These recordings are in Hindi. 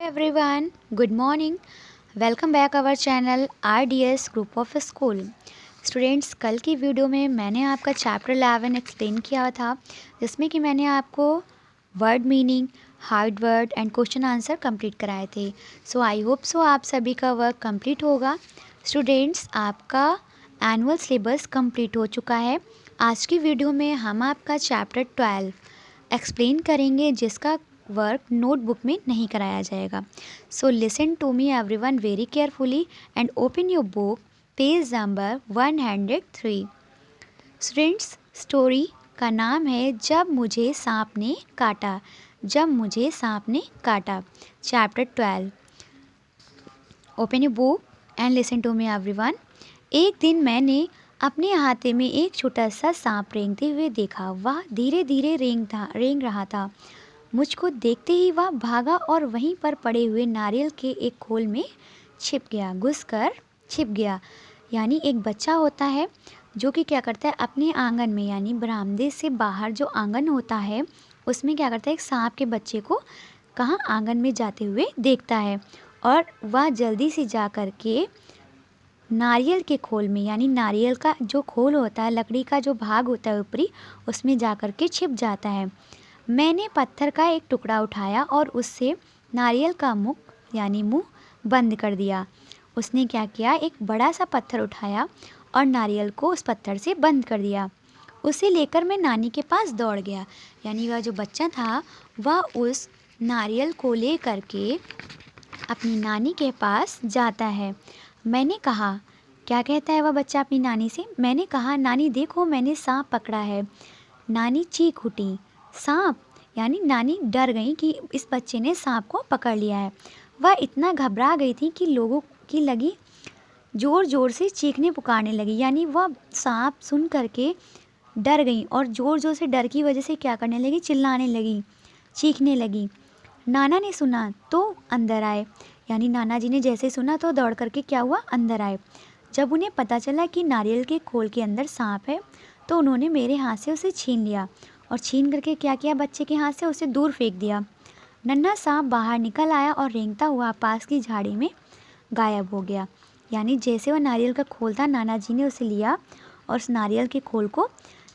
everyone, good morning. Welcome back our channel RDS group of school. Students, कल की वीडियो में मैंने आपका चैप्टर 11 एक्सप्लेन किया था, जिसमें कि मैंने आपको word meaning, hard word and question answer complete कराए थे। सो आई होप सो आप सभी का वर्क कंप्लीट होगा। स्टूडेंट्स, आपका एनुअल सिलेबस कंप्लीट हो चुका है। आज की वीडियो में हम आपका चैप्टर 12 एक्सप्लेन करेंगे, जिसका वर्क नोटबुक में नहीं कराया जाएगा। So listen to me everyone very carefully and open your book page number 103। Students, story का नाम है जब मुझे सांप ने काटा। जब मुझे सांप ने काटा, chapter 12। Open your book and listen to me everyone. एक दिन मैंने अपने हाथे में एक छोटा सा सांप रेंगते हुए देखा। वह धीरे धीरे रेंग रहा था। मुझको देखते ही वह भागा और वहीं पर पड़े हुए नारियल के एक खोल में छिप गया, घुसकर छिप गया। यानी एक बच्चा होता है जो कि क्या करता है, अपने आंगन में यानी बरामदे से बाहर जो आंगन होता है उसमें क्या करता है, एक सांप के बच्चे को कहाँ आंगन में जाते हुए देखता है और वह जल्दी से जा कर के नारियल के खोल में, यानी नारियल का जो खोल होता है, लकड़ी का जो भाग होता है ऊपरी, उसमें जा कर के छिप जाता है। मैंने पत्थर का एक टुकड़ा उठाया और उससे नारियल का मुख यानी मुंह बंद कर दिया। उसने क्या किया, एक बड़ा सा पत्थर उठाया और नारियल को उस पत्थर से बंद कर दिया। उसे लेकर मैं नानी के पास दौड़ गया। यानी वह जो बच्चा था वह उस नारियल को ले कर के अपनी नानी के पास जाता है। मैंने कहा, क्या कहता है वह बच्चा अपनी नानी से? मैंने कहा, नानी देखो मैंने सांप पकड़ा है। नानी चीख उठी, सांप? यानी नानी डर गई कि इस बच्चे ने सांप को पकड़ लिया है। वह इतना घबरा गई थी कि लोगों की लगी ज़ोर ज़ोर से चीखने पुकारने लगी। यानी वह सांप सुन करके डर गई और ज़ोर ज़ोर से डर की वजह से क्या करने लगी, चिल्लाने लगी, चीखने लगी। नाना ने सुना तो अंदर आए। यानी नाना जी ने जैसे सुना तो दौड़ करके क्या हुआ, अंदर आए। जब उन्हें पता चला कि नारियल के खोल के अंदर सांप है तो उन्होंने मेरे हाथ से उसे छीन लिया और छीन करके क्या किया, बच्चे के हाथ से उसे दूर फेंक दिया। नन्हा सांप बाहर निकल आया और रेंगता हुआ पास की झाड़ी में गायब हो गया। यानी जैसे वह नारियल का खोल था, नाना जी ने उसे लिया और उस नारियल के खोल को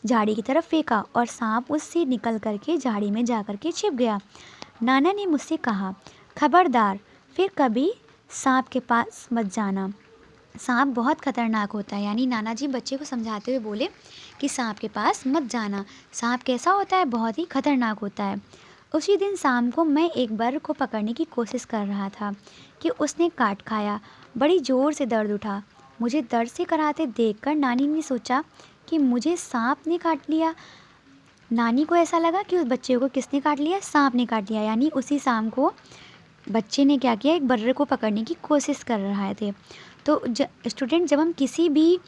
झाड़ी की तरफ फेंका और सांप उससे निकल करके झाड़ी में जा करके छिप गया। नाना ने मुझसे कहा, खबरदार फिर कभी सांप के पास मत जाना, सांप बहुत खतरनाक होता है। यानी नाना जी बच्चे को समझाते हुए बोले कि सांप के पास मत जाना, सांप कैसा होता है, बहुत ही खतरनाक होता है। उसी दिन शाम को मैं एक बर्र को पकड़ने की कोशिश कर रहा था कि उसने काट खाया। बड़ी ज़ोर से दर्द उठा। मुझे दर्द से कराहते देखकर नानी ने सोचा कि मुझे सांप ने काट लिया। नानी को ऐसा लगा कि उस बच्चे को किसने काट लिया, सांप ने काट लिया। यानी उसी शाम को बच्चे ने क्या किया, एक बर्रे को पकड़ने की कोशिश कर रहे थे। तो स्टूडेंट, जब हम किसी भी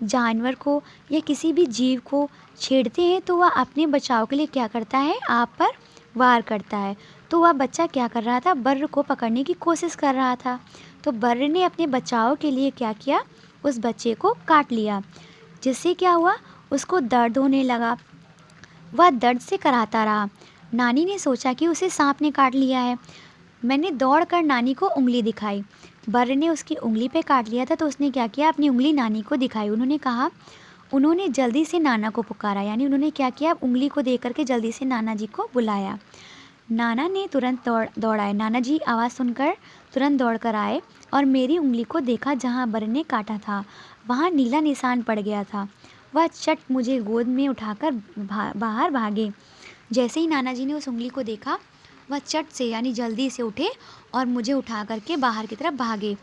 जानवर को या किसी भी जीव को छेड़ते हैं तो वह अपने बचाव के लिए क्या करता है, आप पर वार करता है। तो वह बच्चा क्या कर रहा था, बर्र को पकड़ने की कोशिश कर रहा था। तो बर्र ने अपने बचाव के लिए क्या किया, उस बच्चे को काट लिया, जिससे क्या हुआ, उसको दर्द होने लगा। वह दर्द से कराहता रहा। नानी ने सोचा कि उसे सांप ने काट लिया है। मैंने दौड़कर नानी को उंगली दिखाई। बर्र ने उसकी उंगली पे काट लिया था तो उसने क्या किया, अपनी उंगली नानी को दिखाई। उन्होंने जल्दी से नाना को पुकारा। यानी उन्होंने क्या किया, उंगली को देख करके जल्दी से नाना जी को बुलाया। नाना ने तुरंत दौड़ाए। नाना जी आवाज़ सुनकर तुरंत दौड़ कर आए और मेरी उंगली को देखा। जहाँ बर्र ने काटा था वहाँ नीला निशान पड़ गया था। वह चट मुझे गोद में उठाकर बाहर भागे। जैसे ही नाना जी ने उस उंगली को देखा, वह चट से यानी जल्दी से उठे और मुझे उठा करके बाहर की तरफ भागे।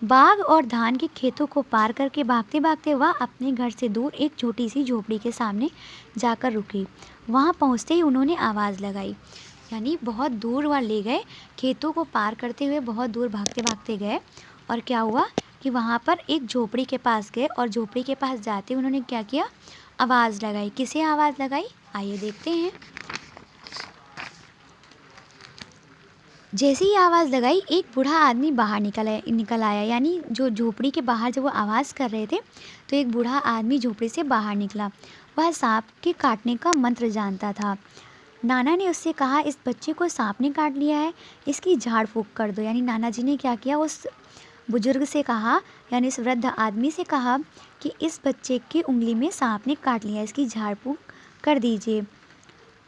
बाग और धान के खेतों को पार करके भागते भागते वह अपने घर से दूर एक छोटी सी झोपड़ी के सामने जाकर रुकी। वहाँ पहुँचते ही उन्होंने आवाज़ लगाई। यानी बहुत दूर वह ले गए, खेतों को पार करते हुए बहुत दूर भागते भागते गए और क्या हुआ कि वहाँ पर एक झोपड़ी के पास गए और झोपड़ी के पास जाते उन्होंने क्या किया, आवाज़ लगाई। किसे आवाज़ लगाई, आइए देखते हैं। जैसे ही आवाज़ लगाई, एक बूढ़ा आदमी बाहर निकल आया। यानी जो झोपड़ी के बाहर जब वो आवाज़ कर रहे थे तो एक बूढ़ा आदमी झोपड़ी से बाहर निकला। वह सांप के काटने का मंत्र जानता था। नाना ने उससे कहा, इस बच्चे को सांप ने काट लिया है, इसकी झाड़ फूँक कर दो। यानी नाना जी ने क्या किया, उस बुजुर्ग से कहा, यानी इस वृद्ध आदमी से कहा कि इस बच्चे की उंगली में सांप ने काट लिया, इसकी झाड़ फूँक कर दीजिए।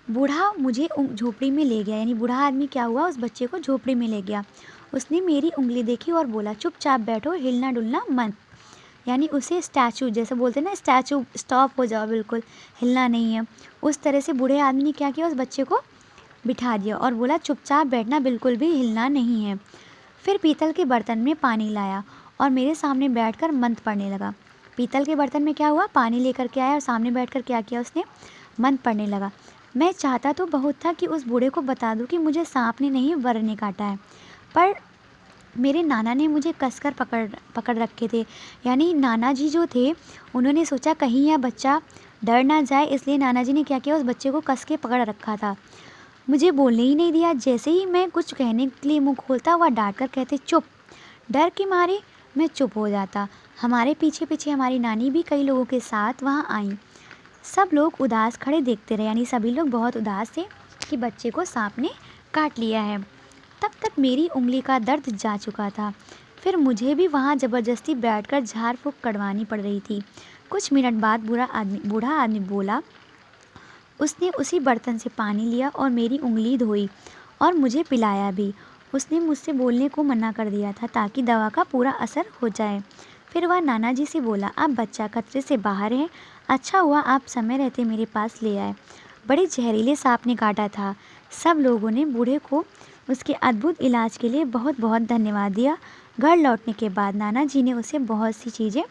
बूढ़ा मुझे झोपड़ी में ले गया। यानी बूढ़ा आदमी क्या हुआ, उस बच्चे को झोपड़ी में ले गया। उसने मेरी उंगली देखी और बोला, चुपचाप बैठो, हिलना डुलना मत। यानी उसे स्टैचू, जैसे बोलते हैं ना स्टैचू, स्टॉप हो जाओ, बिल्कुल हिलना नहीं है। उस तरह से बूढ़े आदमी ने क्या किया, उस बच्चे को बिठा दिया और बोला, चुपचाप बैठना, बिल्कुल भी हिलना नहीं है। फिर पीतल के बर्तन में पानी लाया और मेरे सामने बैठकर मंत्र पढ़ने लगा। पीतल के बर्तन में क्या हुआ, पानी लेकर के आया और सामने बैठकर क्या किया, उसने मंत्र पढ़ने लगा। मैं चाहता तो बहुत था कि उस बूढ़े को बता दूं कि मुझे सांप ने नहीं, वर ने काटा है, पर मेरे नाना ने मुझे कसकर पकड़ रखे थे। यानी नाना जी जो थे, उन्होंने सोचा कहीं यह बच्चा डर ना जाए, इसलिए नाना जी ने क्या किया, उस बच्चे को कस के पकड़ रखा था। मुझे बोलने ही नहीं दिया। जैसे ही मैं कुछ कहने के लिए मुंह खोलता, वह डांट कर कहते, चुप। डर के मारे मैं चुप हो जाता। हमारे पीछे पीछे हमारी नानी भी कई लोगों के साथ वहाँ आई। सब लोग उदास खड़े देखते रहे। यानी सभी लोग बहुत उदास थे कि बच्चे को सांप ने काट लिया है। तब तक मेरी उंगली का दर्द जा चुका था। फिर मुझे भी वहाँ ज़बरदस्ती बैठकर झाड़ फूँक करवानी पड़ रही थी। कुछ मिनट बाद बूढ़ा आदमी बोला। उसने उसी बर्तन से पानी लिया और मेरी उंगली धोई और मुझे पिलाया भी। उसने मुझसे बोलने को मना कर दिया था ताकि दवा का पूरा असर हो जाए। फिर वह नाना जी से बोला, अब बच्चा खतरे से बाहर है, अच्छा हुआ आप समय रहते मेरे पास ले आए। बड़े जहरीले सांप ने काटा था। सब लोगों ने बूढ़े को उसके अद्भुत इलाज के लिए बहुत बहुत धन्यवाद दिया। घर लौटने के बाद नाना जी ने उसे बहुत सी चीज़ें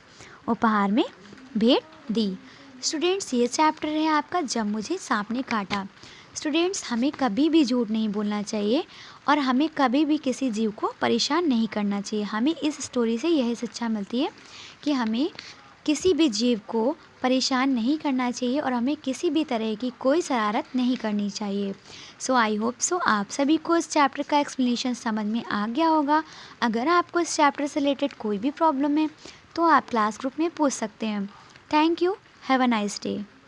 उपहार में भेंट दी। स्टूडेंट्स, ये चैप्टर है आपका, जब मुझे सांप ने काटा। स्टूडेंट्स, हमें कभी भी झूठ नहीं बोलना चाहिए और हमें कभी भी किसी जीव को परेशान नहीं करना चाहिए। हमें इस स्टोरी से यही शिक्षा मिलती है कि हमें किसी भी जीव को परेशान नहीं करना चाहिए और हमें किसी भी तरह की कोई शरारत नहीं करनी चाहिए। सो आई होप सो आप सभी को इस चैप्टर का एक्सप्लेनेशन समझ में आ गया होगा। अगर आपको इस चैप्टर से रिलेटेड कोई भी प्रॉब्लम है तो आप क्लास ग्रुप में पूछ सकते हैं। Thank you. Have a nice day.